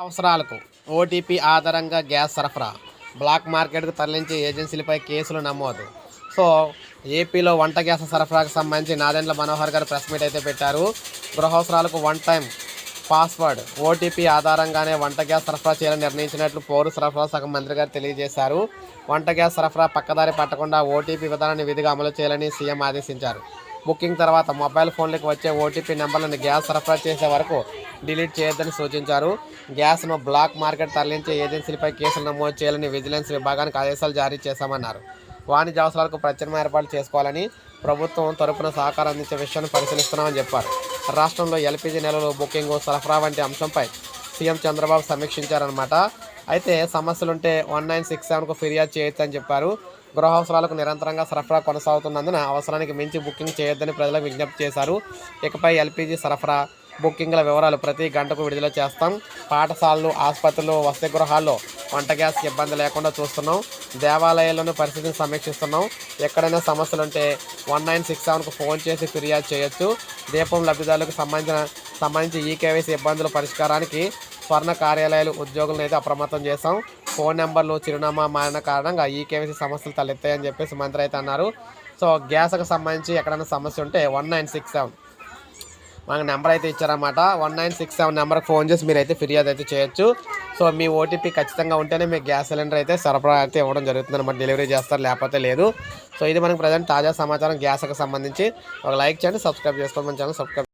అవసరాలకు ఓటీపీ ఆధారంగా గ్యాస్ సరఫరా బ్లాక్ మార్కెట్కు తరలించే ఏజెన్సీలపై కేసులు నమోదు. సో ఏపీలో వంట గ్యాస్ సరఫరాకు సంబంధించి నాదెండ్ల మనోహర్ గారు ప్రెస్ మీట్ అయితే పెట్టారు. గృహవసరాలకు వన్ టైం పాస్వర్డ్ ఓటీపీ ఆధారంగానే వంట గ్యాస్ సరఫరా చేయాలని నిర్ణయించినట్లు పౌర సరఫరా శాఖ మంత్రి గారు తెలియజేశారు. వంట గ్యాస్ సరఫరా పక్కదారి పట్టకుండా ఓటీపీ విధానాన్ని విధిగా అమలు చేయాలని సీఎం ఆదేశించారు. బుకింగ్ తర్వాత మొబైల్ ఫోన్లకు వచ్చే ఓటీపీ నెంబర్లను గ్యాస్ సరఫరా చేసే వరకు డిలీట్ చేయొద్దని సూచించారు. గ్యాస్ను బ్లాక్ మార్కెట్ తరలించే ఏజెన్సీలపై కేసులు నమోదు చేయాలని విజిలెన్స్ విభాగానికి ఆదేశాలు జారీ చేశామన్నారు. వాణిజ్య అవసరాలకు ప్రత్యామ్నాయ ఏర్పాట్లు చేసుకోవాలని ప్రభుత్వం తరపున సహకారం అందించే విషయాన్ని పరిశీలిస్తున్నామని చెప్పారు. రాష్ట్రంలో ఎల్పీజీ నిల్వలు, బుకింగ్, సరఫరా వంటి అంశంపై సీఎం చంద్రబాబు సమీక్షించారన్నమాట. అయితే సమస్యలుంటే 1967కు ఫిర్యాదు చేయొచ్చని చెప్పారు. గృహవసరాలకు నిరంతరంగా సరఫరా కొనసాగుతున్నందున అవసరానికి మించి బుకింగ్ చేయొద్దని ప్రజలకు విజ్ఞప్తి చేశారు. ఇకపై ఎల్పీజీ సరఫరా, బుకింగ్ల వివరాలు ప్రతి గంటకు విడుదల చేస్తాం. పాఠశాలలు, ఆసుపత్రులు, వసతి గృహాల్లో వంట గ్యాస్కి ఇబ్బంది లేకుండా చూస్తున్నాం. దేవాలయాల్లోని పరిస్థితిని సమీక్షిస్తున్నాం. ఎక్కడైనా సమస్యలుంటే 1967కు ఫోన్ చేసి ఫిర్యాదు చేయొచ్చు. దీపం లబ్ధిదారులకు సంబంధించి ఈకేవైసీ ఇబ్బందుల పరిష్కారానికి స్వర్ణ కార్యాలయాలు ఉద్యోగులను అయితే అప్రమత్తం చేశాం. ఫోన్ నెంబర్లు, చిరునామా మారిన కారణంగా ఈకేవైసీ సమస్యలు తలెత్తాయని చెప్పేసి మంత్రి అయితే అన్నారు. సో గ్యాస్కి సంబంధించి ఎక్కడైనా సమస్య ఉంటే 1967 మనకు నెంబర్ అయితే ఇచ్చారన్నమాట. 1967 నెంబర్కి ఫోన్ చేసి మీరైతే ఫిర్యాదు అయితే చేయొచ్చు. సో మీ ఓటీపీ ఖచ్చితంగా ఉంటేనే మీకు గ్యాస్ సిలిండర్ అయితే సరఫరా అయితే ఇవ్వడం జరుగుతుంది అన్నమాట. డెలివరీ చేస్తారు, లేకపోతే లేదు. సో ఇది మనకు ప్రజెంట్ తాజా సమాచారం గ్యాస్కి సంబంధించి. ఒక లైక్ చేయండి, సబ్స్క్రైబ్ చేసుకోండి, మన ఛానల్ సబ్స్క్రైబ్